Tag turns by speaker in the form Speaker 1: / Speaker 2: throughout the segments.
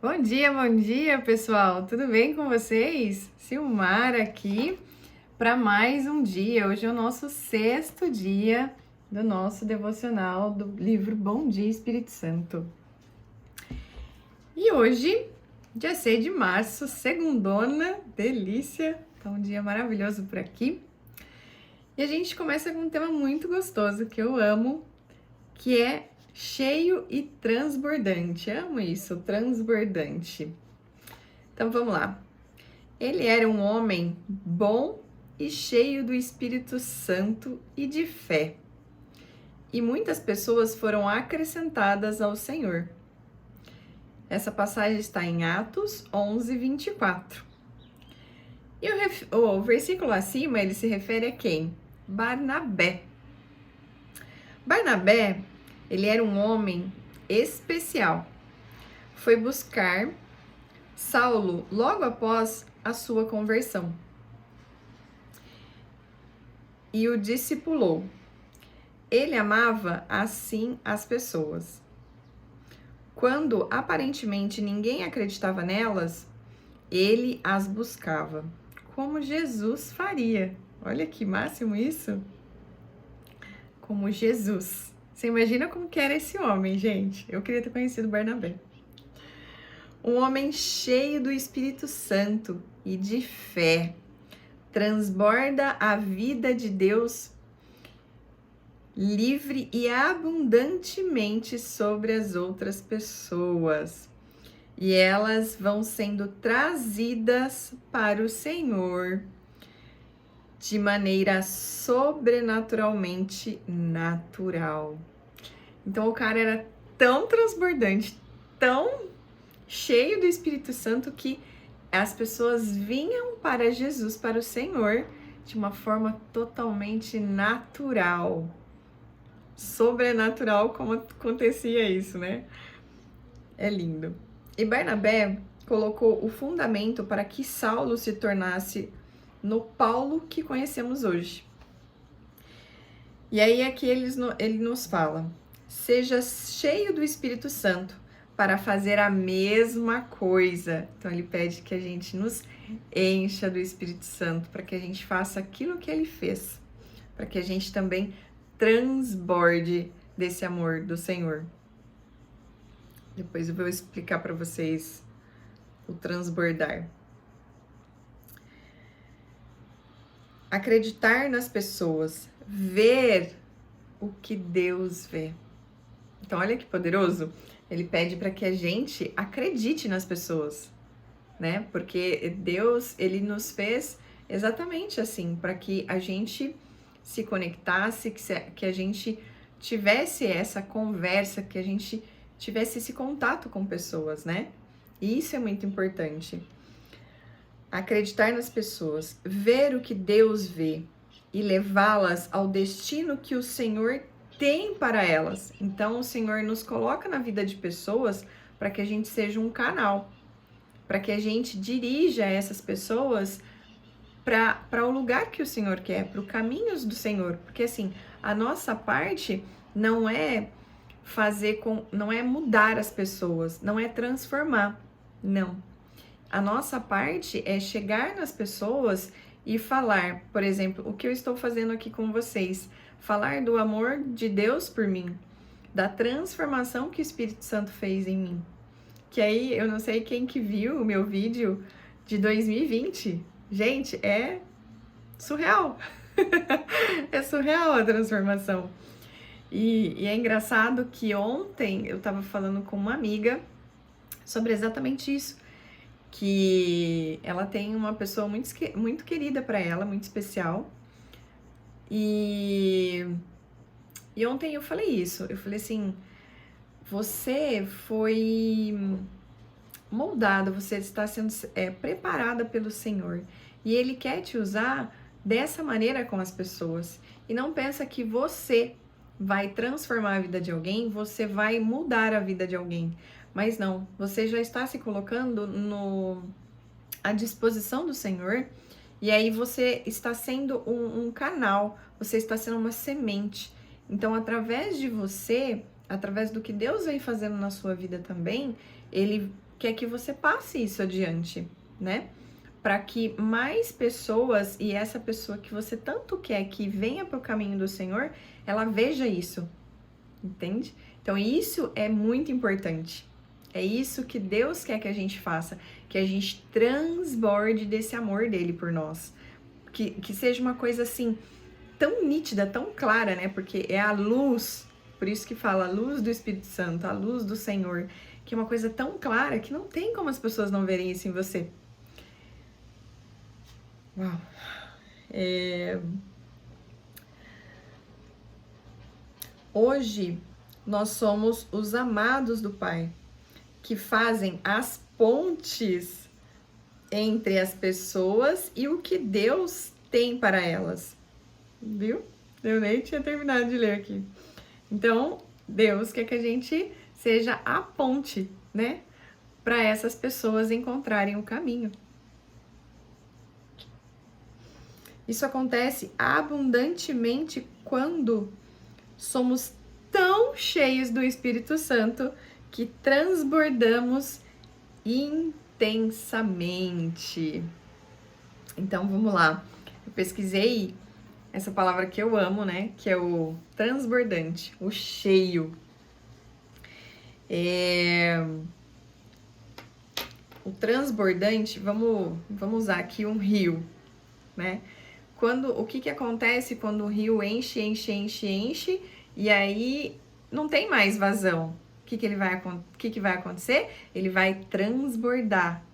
Speaker 1: Bom dia, pessoal! Tudo bem com vocês? Silmar aqui para mais um dia. Hoje é o nosso sexto dia do nosso devocional do livro Bom Dia Espírito Santo. E hoje, dia 6 de março, segundona, delícia! Tá um dia maravilhoso por aqui. E a gente começa com um tema muito gostoso que eu amo, que é cheio e transbordante. Amo isso, transbordante. Então vamos lá. Ele era um homem bom e cheio do Espírito Santo e de fé. E muitas pessoas foram acrescentadas ao Senhor. Essa passagem está em Atos 11, 24. E o versículo acima, ele se refere a quem? Barnabé. Barnabé, ele era um homem especial. Foi buscar Saulo logo após a sua conversão e o discipulou. Ele amava assim as pessoas. Quando aparentemente ninguém acreditava nelas, ele as buscava, como Jesus faria. Olha que máximo isso! Como Jesus. Você imagina como que era esse homem, gente? Eu queria ter conhecido Barnabé. Um homem cheio do Espírito Santo e de fé. Transborda a vida de Deus livre e abundantemente sobre as outras pessoas. E elas vão sendo trazidas para o Senhor de maneira sobrenaturalmente natural. Então o cara era tão transbordante, tão cheio do Espírito Santo que as pessoas vinham para Jesus, para o Senhor, de uma forma totalmente natural. Sobrenatural, como acontecia isso, né? É lindo. E Barnabé colocou o fundamento para que Saulo se tornasse no Paulo que conhecemos hoje. E aí aqui ele nos fala: seja cheio do Espírito Santo para fazer a mesma coisa. Então ele pede que a gente nos encha do Espírito Santo para que a gente faça aquilo que ele fez, para que a gente também transborde desse amor do Senhor. Depois eu vou explicar para vocês o transbordar. Acreditar nas pessoas, ver o que Deus vê. Então, olha que poderoso. Ele pede para que a gente acredite nas pessoas, né? Porque Deus, ele nos fez exatamente assim, para que a gente se conectasse, que a gente tivesse essa conversa, que a gente tivesse esse contato com pessoas, né? E isso é muito importante. Acreditar nas pessoas, ver o que Deus vê e levá-las ao destino que o Senhor tem para elas. Então, o Senhor nos coloca na vida de pessoas para que a gente seja um canal, para que a gente dirija essas pessoas para o lugar que o Senhor quer, para os caminhos do Senhor. Porque assim, a nossa parte não é não é mudar as pessoas, não é transformar, não. A nossa parte é chegar nas pessoas e falar, por exemplo, o que eu estou fazendo aqui com vocês, falar do amor de Deus por mim, da transformação que o Espírito Santo fez em mim. Que aí, eu não sei quem que viu o meu vídeo de 2020. Gente, é surreal. É surreal a transformação. E é engraçado que ontem eu estava falando com uma amiga sobre exatamente isso, que ela tem uma pessoa muito querida para ela, muito especial. E ontem eu falei isso, eu falei assim, você foi moldada, você está sendo preparada pelo Senhor, e Ele quer te usar dessa maneira com as pessoas. E não pensa que você vai transformar a vida de alguém, você vai mudar a vida de alguém. Mas não, você já está se colocando à disposição do Senhor, e aí você está sendo um canal, você está sendo uma semente. Então, através de você, através do que Deus vem fazendo na sua vida também, Ele quer que você passe isso adiante, né? Para que mais pessoas, e essa pessoa que você tanto quer que venha para o caminho do Senhor, ela veja isso, entende? Então isso é muito importante. É isso que Deus quer que a gente faça, que a gente transborde desse amor dele por nós. Que seja uma coisa assim, tão nítida, tão clara, né? Porque é a luz, por isso que fala a luz do Espírito Santo, a luz do Senhor, que é uma coisa tão clara que não tem como as pessoas não verem isso em você. Uau! Hoje, nós somos os amados do Pai, que fazem as pontes entre as pessoas e o que Deus tem para elas. Viu? Eu nem tinha terminado de ler aqui. Então, Deus quer que a gente seja a ponte, né? Para essas pessoas encontrarem o caminho. Isso acontece abundantemente quando somos tão cheios do Espírito Santo que transbordamos intensamente. Então, vamos lá. Eu pesquisei essa palavra que eu amo, né? Que é o transbordante, o cheio. O transbordante, vamos usar aqui um rio, né? O que acontece quando o rio enche, e aí não tem mais vazão? O que vai acontecer? Ele vai transbordar.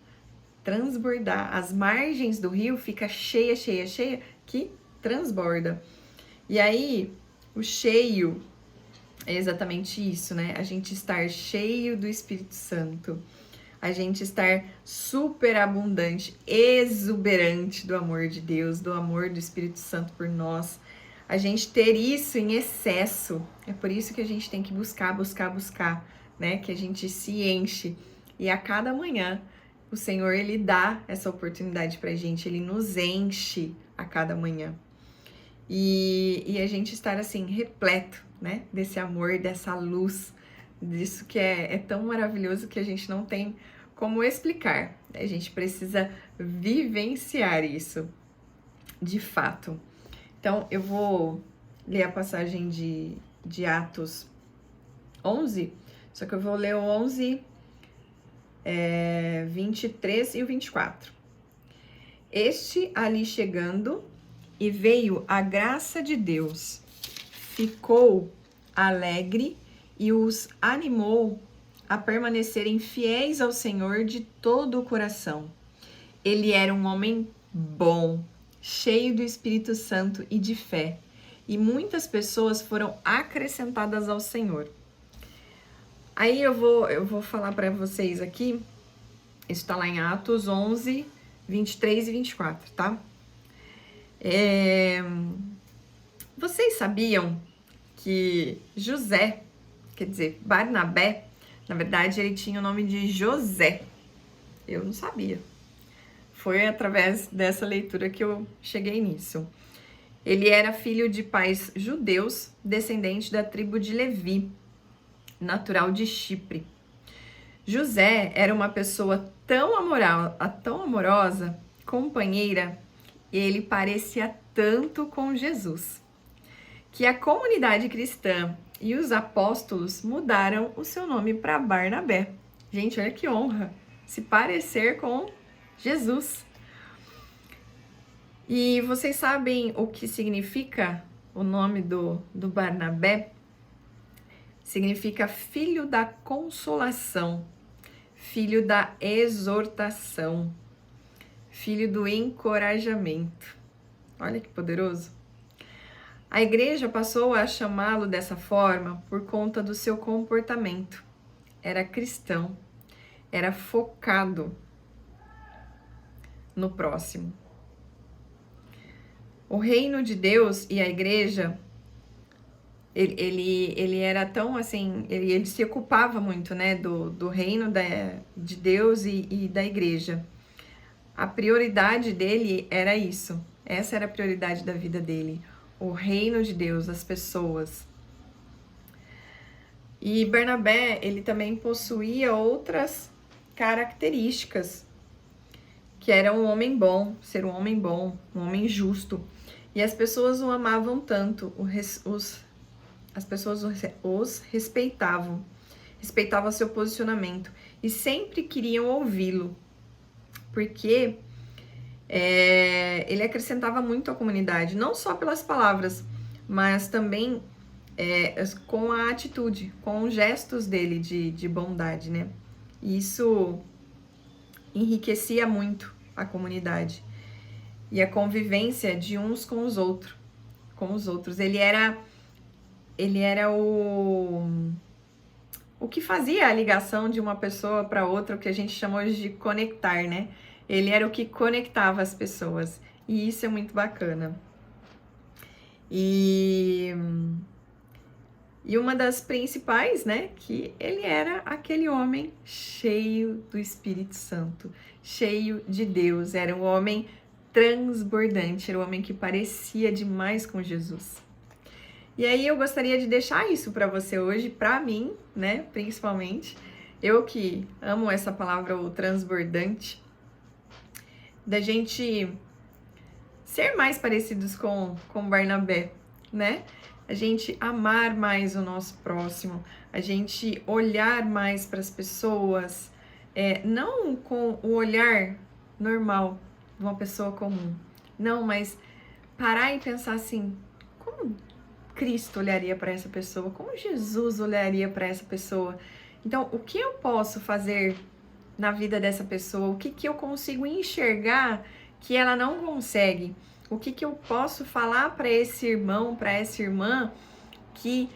Speaker 1: As margens do rio fica cheia, que transborda. E aí, o cheio é exatamente isso, né? A gente estar cheio do Espírito Santo. A gente estar super abundante, exuberante do amor de Deus, do amor do Espírito Santo por nós. A gente ter isso em excesso. É por isso que a gente tem que buscar, né? Que a gente se enche. E a cada manhã, o Senhor, Ele dá essa oportunidade pra gente. Ele nos enche a cada manhã. E a gente estar assim, repleto, né? Desse amor, dessa luz, disso que é tão maravilhoso que a gente não tem como explicar. A gente precisa vivenciar isso, de fato. Então, eu vou ler a passagem de Atos 11, só que eu vou ler o 11, 23 e o 24. Este ali chegando, e veio a graça de Deus, ficou alegre e os animou a permanecerem fiéis ao Senhor de todo o coração. Ele era um homem bom, cheio do Espírito Santo e de fé, e muitas pessoas foram acrescentadas ao Senhor. Aí eu vou falar para vocês aqui, isso está lá em Atos 11, 23 e 24, tá? Vocês sabiam que José, quer dizer, Barnabé, na verdade ele tinha o nome de José? Eu não sabia. Foi através dessa leitura que eu cheguei nisso. Ele era filho de pais judeus, descendente da tribo de Levi, natural de Chipre. José era uma pessoa tão amorosa, companheira, ele parecia tanto com Jesus, que a comunidade cristã e os apóstolos mudaram o seu nome para Barnabé. Gente, olha que honra se parecer com Jesus. E vocês sabem o que significa o nome do Barnabé? Significa filho da consolação, filho da exortação, filho do encorajamento. Olha que poderoso. A igreja passou a chamá-lo dessa forma por conta do seu comportamento. Era cristão, era focado no próximo. O reino de Deus e a igreja, ele era tão assim, ele se ocupava muito, né, do reino de Deus e da igreja. A prioridade dele era isso. Essa era a prioridade da vida dele. O reino de Deus, as pessoas. E Barnabé, ele também possuía outras características, que era um homem bom, ser um homem justo. E as pessoas o amavam tanto, as pessoas os respeitavam seu posicionamento e sempre queriam ouvi-lo, porque ele acrescentava muito à comunidade, não só pelas palavras, mas também com a atitude, com os gestos dele de bondade, né? E isso enriquecia muito a comunidade e a convivência de uns com os outros. Ele era o que fazia a ligação de uma pessoa para outra, o que a gente chama hoje de conectar, né? Ele era o que conectava as pessoas. E isso é muito bacana. E uma das principais, né? Que ele era aquele homem cheio do Espírito Santo, cheio de Deus. Era um homem transbordante, era um homem que parecia demais com Jesus. E aí eu gostaria de deixar isso para você hoje, para mim, né? Principalmente, eu que amo essa palavra, o transbordante, da gente ser mais parecidos com Barnabé, né? A gente amar mais o nosso próximo, a gente olhar mais para as pessoas, não com o olhar normal de uma pessoa comum, não, mas parar e pensar assim, como Cristo olharia para essa pessoa, como Jesus olharia para essa pessoa. Então, o que eu posso fazer na vida dessa pessoa? O que eu consigo enxergar que ela não consegue? O que eu posso falar para esse irmão, para essa irmã que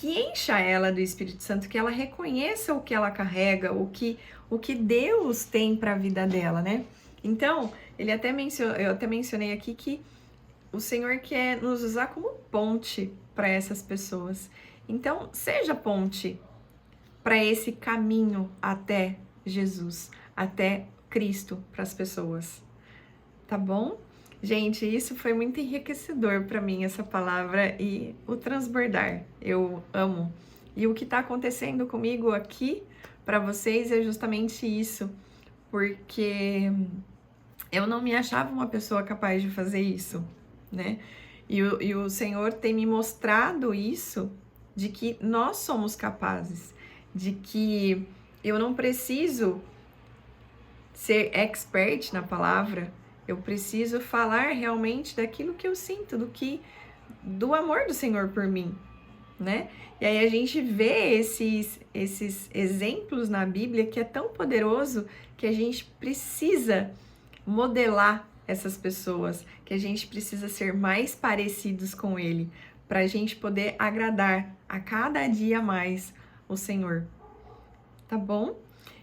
Speaker 1: encha ela do Espírito Santo, que ela reconheça o que ela carrega, o que Deus tem para a vida dela, né? Então, eu até mencionei aqui que o Senhor quer nos usar como ponte para essas pessoas. Então, seja ponte para esse caminho até Jesus, até Cristo para as pessoas. Tá bom? Gente, isso foi muito enriquecedor para mim, essa palavra e o transbordar. Eu amo. E o que está acontecendo comigo aqui para vocês é justamente isso, porque eu não me achava uma pessoa capaz de fazer isso, né? E o Senhor tem me mostrado isso, de que nós somos capazes, de que eu não preciso ser expert na palavra, eu preciso falar realmente daquilo que eu sinto, do amor do Senhor por mim, né? E aí a gente vê esses exemplos na Bíblia que é tão poderoso que a gente precisa modelar essas pessoas, que a gente precisa ser mais parecidos com Ele, para a gente poder agradar a cada dia mais o Senhor, tá bom?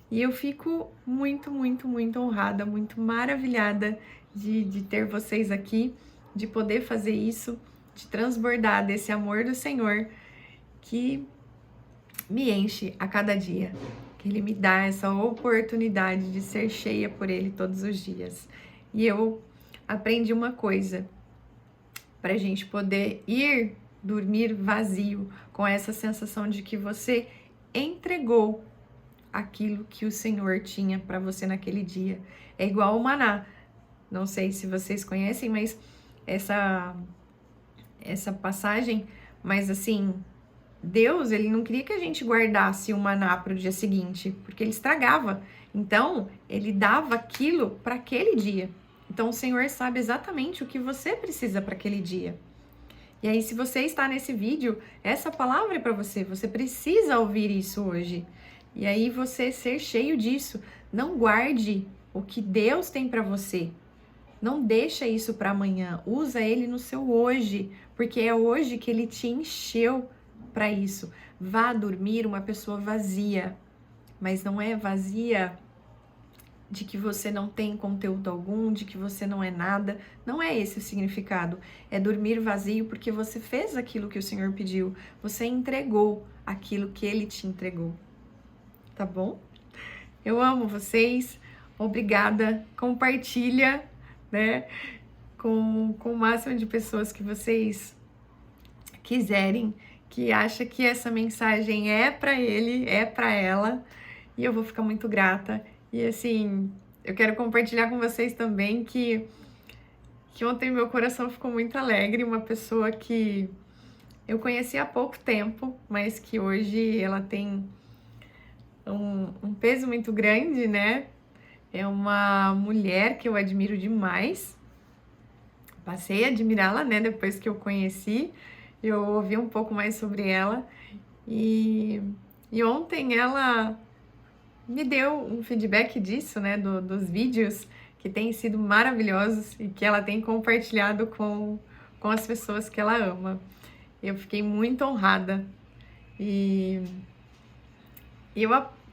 Speaker 1: E eu fico muito, muito, muito honrada, muito maravilhada de ter vocês aqui, de poder fazer isso, de transbordar desse amor do Senhor que me enche a cada dia, que Ele me dá essa oportunidade de ser cheia por Ele todos os dias. E eu aprendi uma coisa, para a gente poder ir dormir vazio, com essa sensação de que você entregou aquilo que o Senhor tinha para você naquele dia. É igual o maná. Não sei se vocês conhecem, mas essa passagem, mas assim, Deus, ele não queria que a gente guardasse o maná para o dia seguinte, porque ele estragava. Então, ele dava aquilo para aquele dia. Então, o Senhor sabe exatamente o que você precisa para aquele dia. E aí, se você está nesse vídeo, essa palavra é para você. Você precisa ouvir isso hoje. E aí, você ser cheio disso. Não guarde o que Deus tem para você. Não deixa isso para amanhã. Usa ele no seu hoje, porque é hoje que ele te encheu para isso. Vá dormir uma pessoa vazia, mas não é vazia de que você não tem conteúdo algum, de que você não é nada. Não é esse o significado. É dormir vazio porque você fez aquilo que o Senhor pediu. Você entregou aquilo que Ele te entregou. Tá bom? Eu amo vocês. Obrigada. Compartilha, né? Com o máximo de pessoas que vocês quiserem, que acha que essa mensagem é para ele, é para ela. e eu vou ficar muito grata. E assim, eu quero compartilhar com vocês também que ontem meu coração ficou muito alegre, uma pessoa que eu conheci há pouco tempo, mas que hoje ela tem um peso muito grande, né? É uma mulher que eu admiro demais. Passei a admirá-la, né, depois que eu conheci. Eu ouvi um pouco mais sobre ela e ontem ela me deu um feedback disso, né, dos vídeos que têm sido maravilhosos e que ela tem compartilhado com as pessoas que ela ama. Eu fiquei muito honrada e,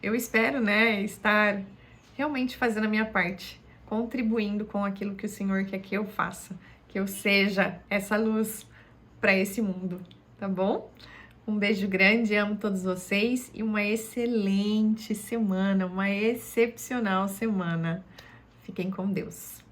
Speaker 1: eu espero, né, estar realmente fazendo a minha parte, contribuindo com aquilo que o Senhor quer que eu faça, que eu seja essa luz para esse mundo, tá bom? Um beijo grande, amo todos vocês e uma excelente semana, uma excepcional semana. Fiquem com Deus.